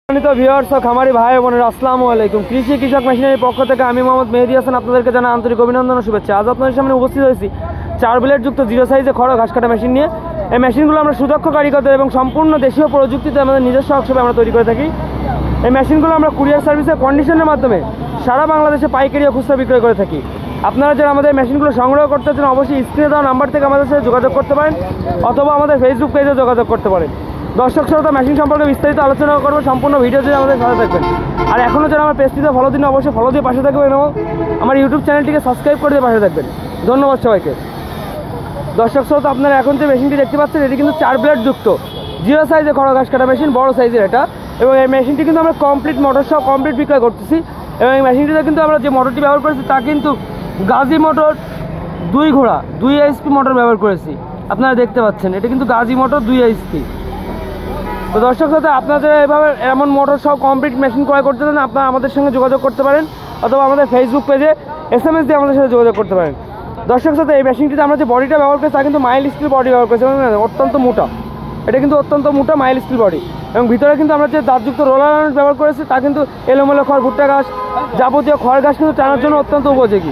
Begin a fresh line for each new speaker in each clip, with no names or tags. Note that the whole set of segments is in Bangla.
ভিউয়ার্স ও খামারি ভাই বোনেরা আসসালামু আলাইকুম। কৃষি কৃষক মেশিনারি পক্ষ থেকে আমি মোহাম্মদ মেহেদী হাসান আপনাদেরকে জানাই আন্তরিক অভিনন্দন ও শুভেচ্ছা। আজ আপনাদের সামনে উপস্থিত হয়েছি 4 ব্লেড যুক্ত জিরো সাইজে খড় ঘাস কাটা মেশিন নিয়ে। এই মেশিনগুলো আমরা সুদক্ষ কারিগরদের এবং সম্পূর্ণ দেশীয় প্রযুক্তিতে আমাদের নিজস্ব ওয়ার্কশপে আমরা তৈরি করে থাকি। এই মেশিনগুলো আমরা কুরিয়ার সার্ভিসে কন্ডিশনের মাধ্যমে সারা বাংলাদেশে পাইকারি ও খুচরা বিক্রয় করে থাকি। আপনারা যারা আমাদের মেশিনগুলো সংগ্রহ করতে চান অবশ্যই স্ক্রিনে দেওয়া নাম্বার থেকে আমাদের সাথে যোগাযোগ করতে পারেন অথবা আমাদের ফেসবুক পেজে যোগাযোগ করতে পারেন। দর্শক শ্রোতা, মেশিন সম্পর্কে বিস্তারিত আলোচনা করবো, সম্পূর্ণ ভিডিও দিয়ে আমাদের সাথে থাকবেন। আর এখনও যারা আমার পেজটিতে ফলো দিন অবশ্যই ফলো দিয়ে পাশে থাকবেন এবং আমার ইউটিউব চ্যানেলটিকে সাবস্ক্রাইব করে দিয়ে পাশে থাকবেন। ধন্যবাদ সবাইকে। দর্শক শ্রোতা, আপনারা এখন যে মেশিনটি দেখতে পাচ্ছেন এটি কিন্তু 4 ব্লেড যুক্ত জিরো সাইজে খড় ঘাস কাটা মেশিন, বড় সাইজের এটা। এবং এই মেশিনটি কিন্তু আমরা কমপ্লিট মোটর সহ কমপ্লিট বিক্রয় করতেছি। এবং এই মেশিনটিতে কিন্তু আমরা যে মোটরটি ব্যবহার করেছি তা কিন্তু গাজী মোটর 2 ঘোড়া 2 HP মোটর ব্যবহার করেছি। আপনারা দেখতে পাচ্ছেন এটা কিন্তু গাজী মোটর 2 HP। তো দর্শক সাথে আপনাদের এভাবে এমন মোটর সহ কমপ্লিট মেশিন ক্রয় করতে চান আপনারা আমাদের সঙ্গে যোগাযোগ করতে পারেন অথবা আমাদের ফেসবুক পেজে SMS দিয়ে আমাদের সাথে যোগাযোগ করতে পারেন। দর্শক সাথে এই মেশিনটিতে আমরা যে বডিটা ব্যবহার করেছি তা কিন্তু মাইল স্টিল বডি ব্যবহার করেছি, অত্যন্ত মোটা। এটা কিন্তু অত্যন্ত মোটা মাইল স্টিল বডি এবং ভিতরে কিন্তু আমরা যে দাঁতযুক্ত রোলার ব্যবহার করেছি তা কিন্তু এলোমেলো খড়, ভুট্টা ঘাস, যাবতীয় খড় ঘাস কিন্তু টানার জন্য অত্যন্ত উপযোগী।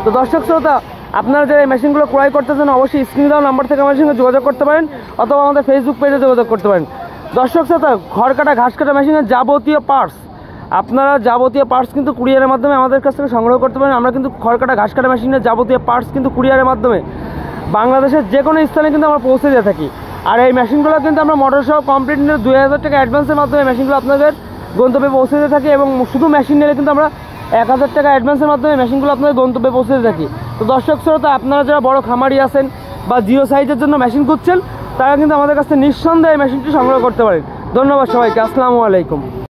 তো দর্শক শ্রোতা, আপনারা যারা এই মেশিনগুলো ক্রয় করতে চান অবশ্যই স্ক্রিনে দেওয়া নাম্বার থেকে আমাদের সঙ্গে যোগাযোগ করতে পারেন অথবা আমাদের ফেসবুক পেজে যোগাযোগ করতে পারেন। দর্শক শ্রোতা, খড় কাটা ঘাস কাটা মেশিনের যাবতীয় পার্টস কিন্তু কুরিয়ারের মাধ্যমে আমাদের কাছ থেকে সংগ্রহ করতে পারেন। আমরা কিন্তু খড় কাটা ঘাস কাটা মেশিনের যাবতীয় পার্টস কিন্তু কুরিয়ারের মাধ্যমে বাংলাদেশের যে কোনো স্থানে কিন্তু আমরা পৌঁছে দিয়ে থাকি। আর এই মেশিনগুলো কিন্তু আমরা মোটর সহ কমপ্লিট নিলে 2000 টাকা অ্যাডভান্সের মাধ্যমে মেশিনগুলো আপনাদের গন্তব্যে পৌঁছে দিয়ে থাকি এবং শুধু মেশিন নিলে কিন্তু আমরা 1000 টাকা অ্যাডভান্সের মাধ্যমে মেশিনগুলো আপনাদের গন্তব্যে পৌঁছে দিয়ে থাকি। তো দর্শক শ্রোতা, আপনারা যারা বড় খামারি আছেন বা জিরো সাইজের জন্য মেশিন খুঁজছেন তারা কিন্তু আমাদের কাছে নিঃসন্দেহে মেশিনটি সংগ্রহ করতে পারেন। ধন্যবাদ সবাইকে। আসসালামু আলাইকুম।